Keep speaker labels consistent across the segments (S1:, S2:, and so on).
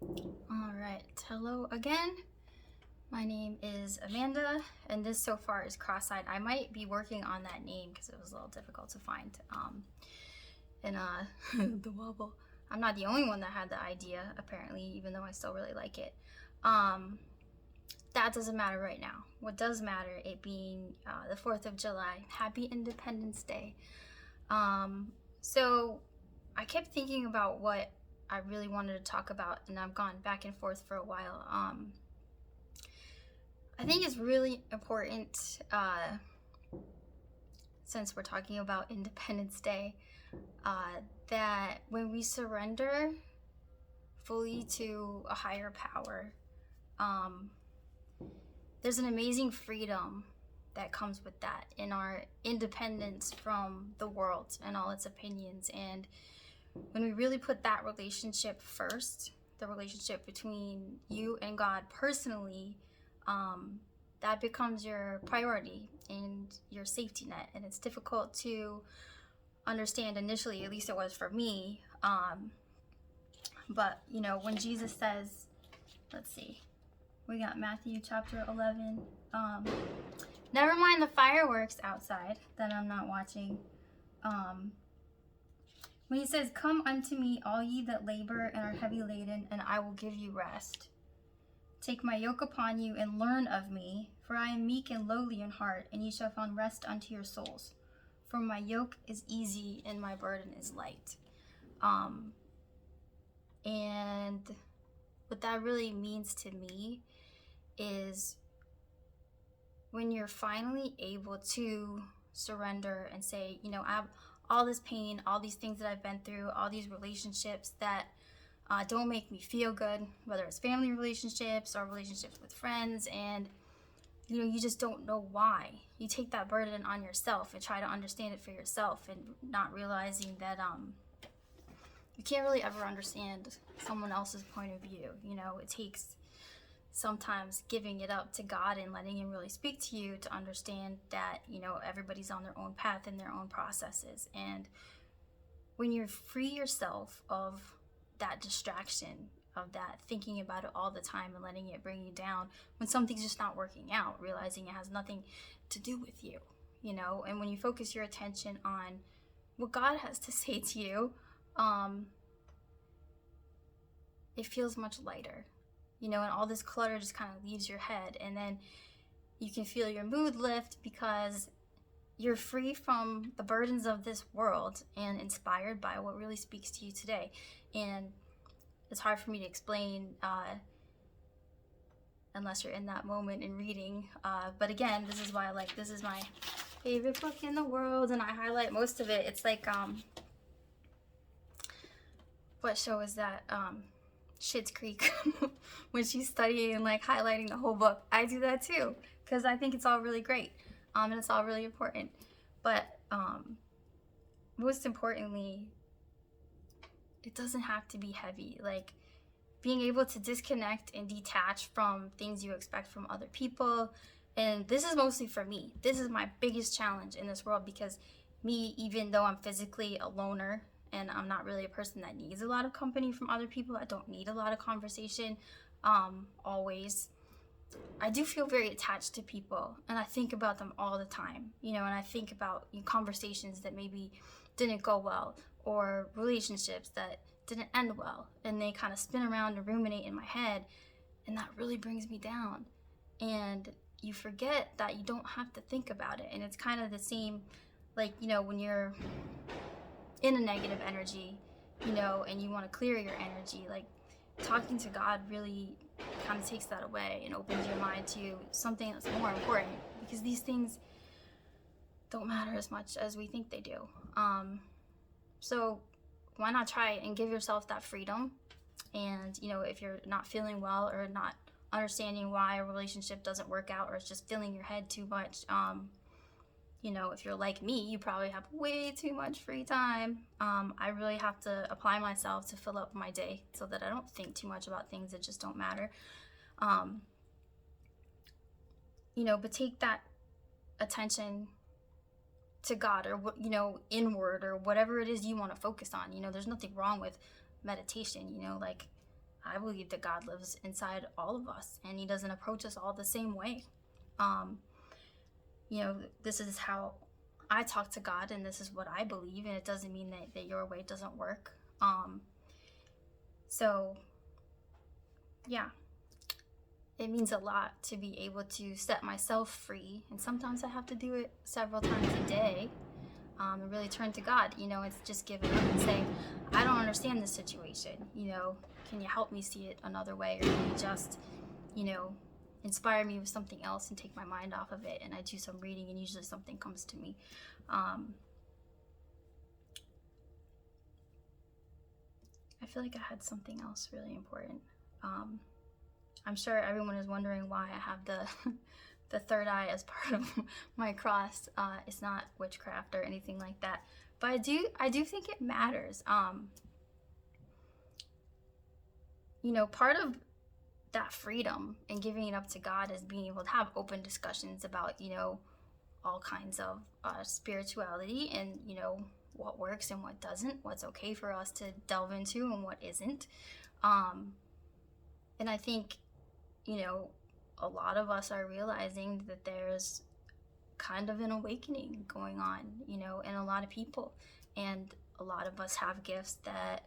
S1: All right, hello again. My name is Amanda, and this so far is Cross-Eyed. I might be working on that name because it was a little difficult to find. And the wobble. I'm not the only one that had the idea, apparently, even though I still really like it. That doesn't matter right now. What does matter, it being the 4th of July. Happy Independence Day. So I kept thinking about what I really wanted to talk about, and I've gone back and forth for a while. I think it's really important, since we're talking about Independence Day, that when we surrender fully to a higher power, there's an amazing freedom that comes with that in our independence from the world and all its opinions. And when we really put that relationship first, the relationship between you and God personally, that becomes your priority and your safety net. And it's difficult to understand initially, at least it was for me. But, when Jesus says, let's see, we got Matthew chapter 11. Never mind the fireworks outside that I'm not watching. When he says, "Come unto me, all ye that labor and are heavy laden, and I will give you rest. Take my yoke upon you and learn of me, for I am meek and lowly in heart, and ye shall find rest unto your souls. For my yoke is easy and my burden is light." And what that really means to me is when you're finally able to surrender and say, I have all this pain, all these things that I've been through, all these relationships that don't make me feel good, whether it's family relationships or relationships with friends, and you just don't know why. You take that burden on yourself and try to understand it for yourself, and not realizing that you can't really ever understand someone else's point of view. It takes sometimes giving it up to God and letting him really speak to you to understand that, everybody's on their own path and their own processes. And when you free yourself of that distraction, of that thinking about it all the time and letting it bring you down, when something's just not working out, realizing it has nothing to do with you, and when you focus your attention on what God has to say to you, it feels much lighter, and all this clutter just kind of leaves your head, and then you can feel your mood lift because you're free from the burdens of this world and inspired by what really speaks to you today. And it's hard for me to explain unless you're in that moment in reading. But again, this is why this is my favorite book in the world, and I highlight most of it. It's like, what show is that? Schitt's Creek. When she's studying and highlighting the whole book, I do that too because I think it's all really great, and it's all really important. But most importantly, it doesn't have to be heavy. Being able to disconnect and detach from things you expect from other people. And this is mostly for me. This is my biggest challenge in this world because me, even though I'm physically a loner and I'm not really a person that needs a lot of company from other people, I don't need a lot of conversation always. I do feel very attached to people, and I think about them all the time, and I think about conversations that maybe didn't go well, or relationships that didn't end well, and they kind of spin around and ruminate in my head, and that really brings me down. And you forget that you don't have to think about it, and it's kind of the same, when you're in a negative energy, and you want to clear your energy, talking to God really kind of takes that away and opens your mind to something that's more important, because these things don't matter as much as we think they do. So why not try and give yourself that freedom? And if you're not feeling well or not understanding why a relationship doesn't work out, or it's just filling your head too much, if you're like me, you probably have way too much free time. I really have to apply myself to fill up my day so that I don't think too much about things that just don't matter. But take that attention to God, or inward, or whatever it is you want to focus on. There's nothing wrong with meditation. I believe that God lives inside all of us, and he doesn't approach us all the same way. Um, this is how I talk to God, and this is what I believe, and it doesn't mean that your way doesn't work. So yeah, it means a lot to be able to set myself free, and sometimes I have to do it several times a day, and really turn to God. It's just giving up and saying, I don't understand this situation. Can you help me see it another way, or can you just, inspire me with something else and take my mind off of it? And I do some reading, and usually something comes to me. I feel like I had something else really important. I'm sure everyone is wondering why I have the third eye as part of my cross. It's not witchcraft or anything like that, but I do think it matters. Part of that freedom and giving it up to God is being able to have open discussions about all kinds of spirituality, and what works and what doesn't, what's okay for us to delve into and what isn't. And I think a lot of us are realizing that there's kind of an awakening going on, in a lot of people. And a lot of us have gifts that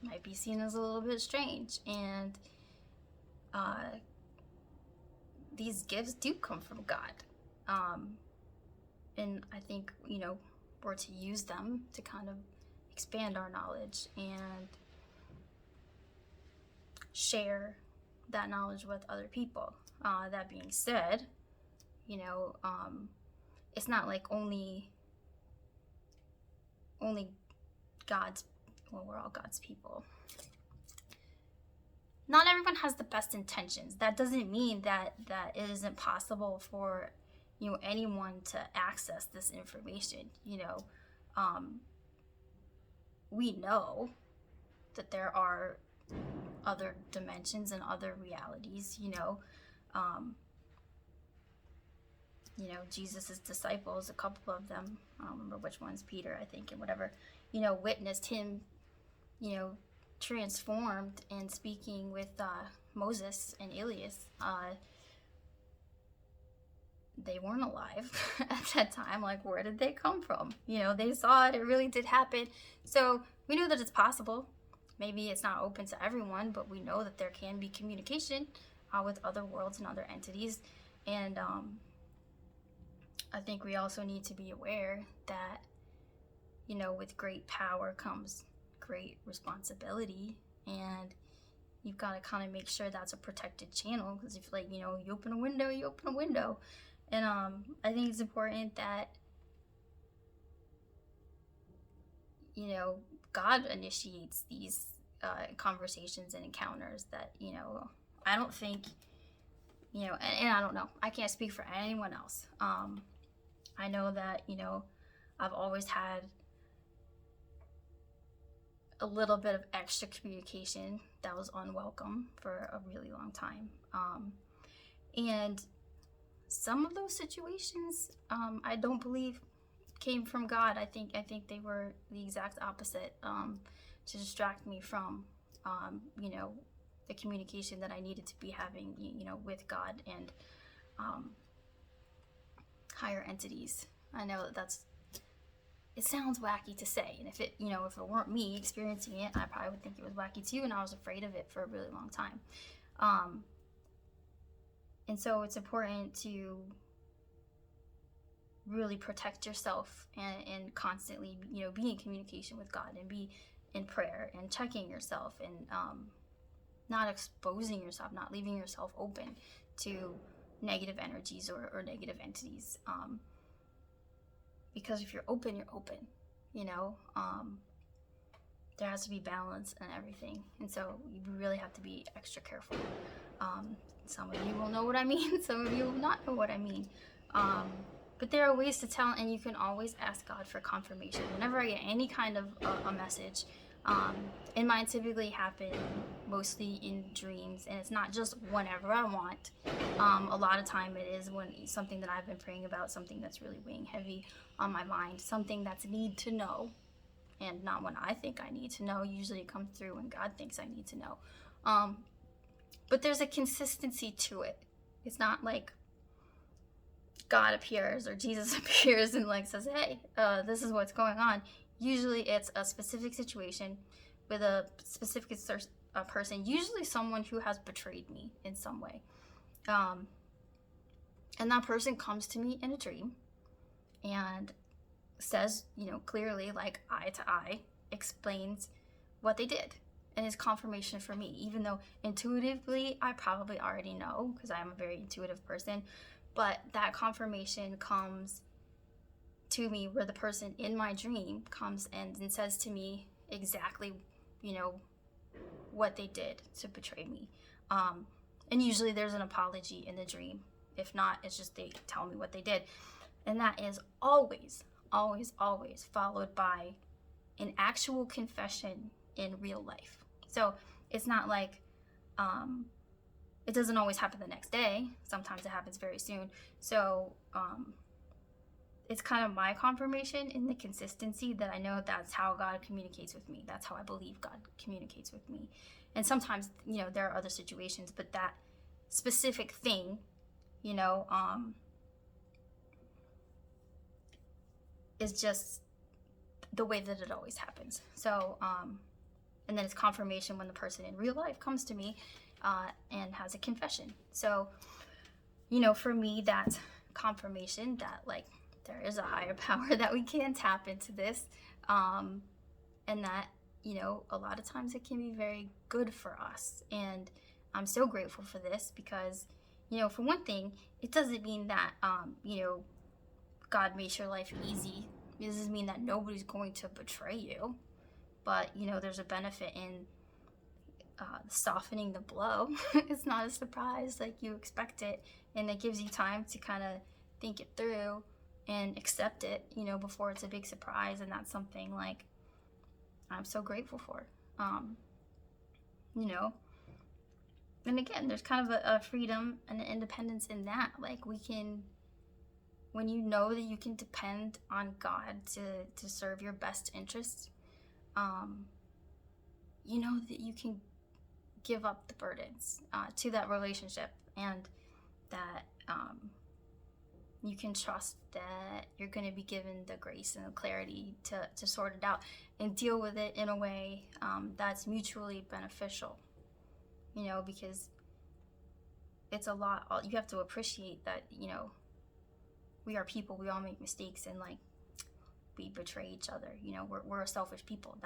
S1: might be seen as a little bit strange. And these gifts do come from God. And I think, we're to use them to kind of expand our knowledge and share that knowledge with other people. That being said, it's not like only God's, well, we're all God's people. Not everyone has the best intentions. That doesn't mean that it isn't possible for anyone to access this information. We know that there are other dimensions and other realities. Jesus's disciples, a couple of them, I don't remember which one's, Peter, I think, and whatever, witnessed him, transformed and speaking with Moses and Elias. They weren't alive at that time. Like, where did they come from? They saw it. It really did happen. So we know that it's possible. Maybe it's not open to everyone, but we know that there can be communication with other worlds and other entities. And I think we also need to be aware that, with great power comes great responsibility, and you've got to kind of make sure that's a protected channel, because if you open a window, you open a window. And I think it's important that God initiates these conversations and encounters. That I don't think and I don't know, I can't speak for anyone else. I know that I've always had a little bit of extra communication that was unwelcome for a really long time. And some of those situations, I don't believe came from God. I think they were the exact opposite, to distract me from, the communication that I needed to be having, with God and higher entities. I know it sounds wacky to say, and if it weren't me experiencing it, I probably would think it was wacky too, and I was afraid of it for a really long time. And so it's important to really protect yourself and constantly, be in communication with God, and be in prayer and checking yourself, and not exposing yourself, not leaving yourself open to negative energies or negative entities. Because if you're open, you're open. There has to be balance and everything. And so you really have to be extra careful. Some of you will know what I mean. Some of you will not know what I mean. But there are ways to tell, and you can always ask God for confirmation. Whenever I get any kind of a message, and mine typically happen mostly in dreams, and it's not just whenever I want. A lot of time it is when something that I've been praying about, something that's really weighing heavy on my mind, something that's need to know. and not when I think I need to know. Usually it comes through when God thinks I need to know. But there's a consistency to it. It's not like God appears or Jesus appears and like says, hey, this is what's going on. Usually it's a specific situation with a specific person, usually someone who has betrayed me in some way. And that person comes to me in a dream and says, clearly, like eye to eye, explains what they did. And is confirmation for me, even though intuitively I probably already know because I'm a very intuitive person. But that confirmation comes to me where the person in my dream comes and says to me exactly, what they did to betray me. And usually there's an apology in the dream. If not, it's just they tell me what they did. And that is always, always, always followed by an actual confession in real life. So it's not like, it doesn't always happen the next day. Sometimes it happens very soon. So it's kind of my confirmation in the consistency that I know that's how God communicates with me. That's how I believe God communicates with me. And sometimes, there are other situations, but that specific thing, is just the way that it always happens. So, and then it's confirmation when the person in real life comes to me and has a confession. So, for me, that's confirmation that, like, there is a higher power that we can tap into this. And that, a lot of times it can be very good for us. And I'm so grateful for this because, for one thing, it doesn't mean that, God makes your life easy. It doesn't mean that nobody's going to betray you. But, there's a benefit in softening the blow. It's not a surprise like you expect it. And it gives you time to kind of think it through and accept it, before it's a big surprise. And that's something like I'm so grateful for. And again, there's kind of a freedom and an independence in that. Like when you know that you can depend on God to serve your best interests, you know that you can give up the burdens to that relationship, and that you can trust that you're going to be given the grace and the clarity to sort it out and deal with it in a way that's mutually beneficial, because it's a lot. You have to appreciate that, we are people, we all make mistakes, and like we betray each other. We're a selfish people.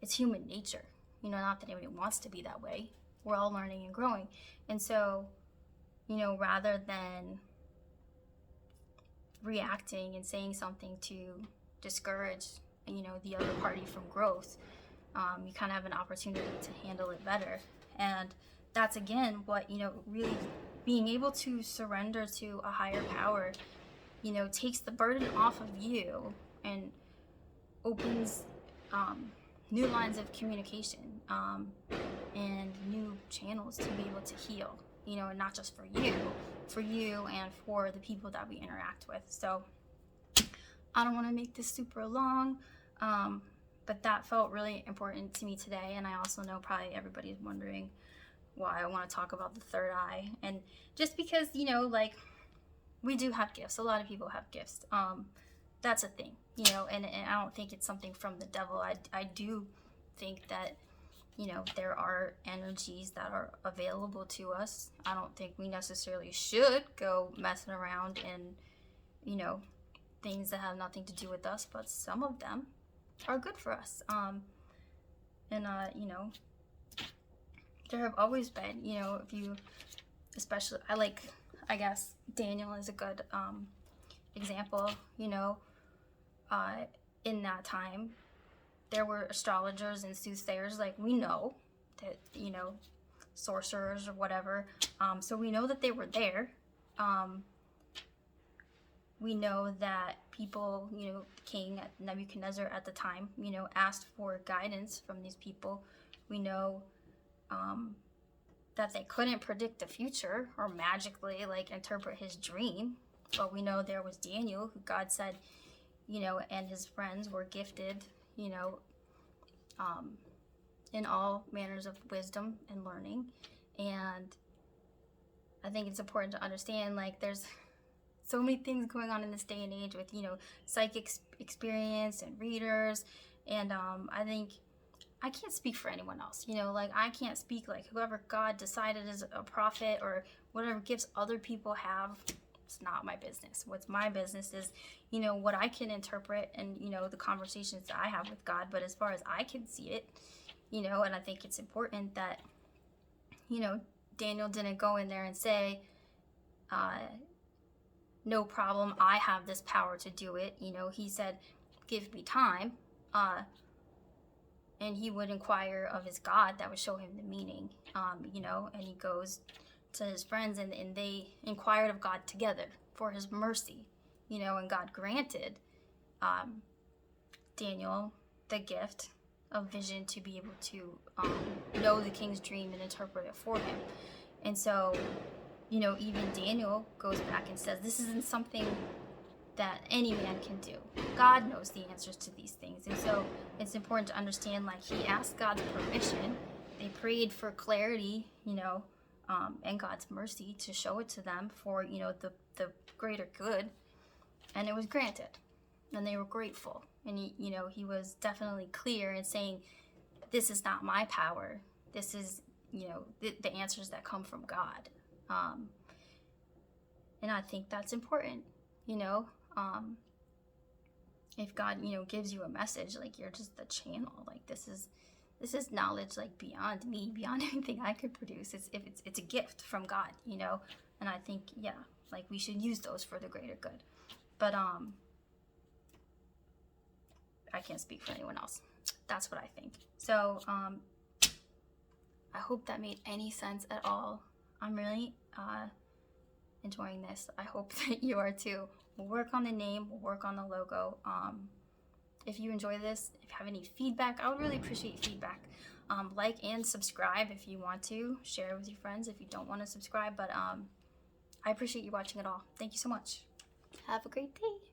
S1: It's human nature. Not that anybody wants to be that way. We're all learning and growing. And so, rather than reacting and saying something to discourage, the other party from growth, you kind of have an opportunity to handle it better. And that's, again, what, really being able to surrender to a higher power, takes the burden off of you and opens new lines of communication and new channels to be able to heal, and not just for you and for the people that we interact with. So I don't want to make this super long, but that felt really important to me today. And I also know probably everybody's wondering why I want to talk about the third eye. And just because, like, we do have gifts. A lot of people have gifts. That's a thing, and I don't think it's something from the devil. I do think that, there are energies that are available to us. I don't think we necessarily should go messing around in, things that have nothing to do with us, but some of them are good for us. There have always been, if you, especially, I guess Daniel is a good example, in that time, there were astrologers and soothsayers, like we know that, sorcerers or whatever. So we know that they were there. We know that people, King Nebuchadnezzar at the time, asked for guidance from these people. We know that they couldn't predict the future or magically interpret his dream. But we know there was Daniel, who God said, and his friends were gifted, you know, in all manners of wisdom and learning. And I think it's important to understand, like, there's so many things going on in this day and age with, you know, psychic experience and readers. And I think I can't speak for anyone else, you know, like I can't speak like whoever God decided is a prophet or whatever gifts other people have. It's not my business. What's my business is, you know, what I can interpret and, you know, the conversations that I have with God. But as far as I can see it, you know, and I think it's important that, you know, Daniel didn't go in there and say, no problem, I have this power to do it. You know, he said, give me time. And he would inquire of his God that would show him the meaning, you know, and he goes to his friends and they inquired of God together for his mercy, you know, and God granted Daniel the gift of vision to be able to know the king's dream and interpret it for him. And so, you know, even Daniel goes back and says, this isn't something that any man can do. God knows the answers to these things. And so it's important to understand, like, he asked God's permission. They prayed for clarity, you know, and God's mercy to show it to them for, you know, the greater good. And it was granted. And they were grateful. And, you know, he was definitely clear in saying, this is not my power. This is, you know, the answers that come from God. And I think that's important, you know. If God, you know, gives you a message, like, you're just the channel. Like, this is knowledge, like, beyond me, beyond anything I could produce. It's a gift from God, you know. And I think, yeah, like, we should use those for the greater good. But I can't speak for anyone else. That's what I think. So I hope that made any sense at all. I'm really enjoying this. I hope that you are too. We'll work on the name, we'll work on the logo. If you enjoy this, if you have any feedback, I would really appreciate feedback. Like and subscribe if you want to. Share it with your friends if you don't want to subscribe. But I appreciate you watching it all. Thank you so much. Have a great day.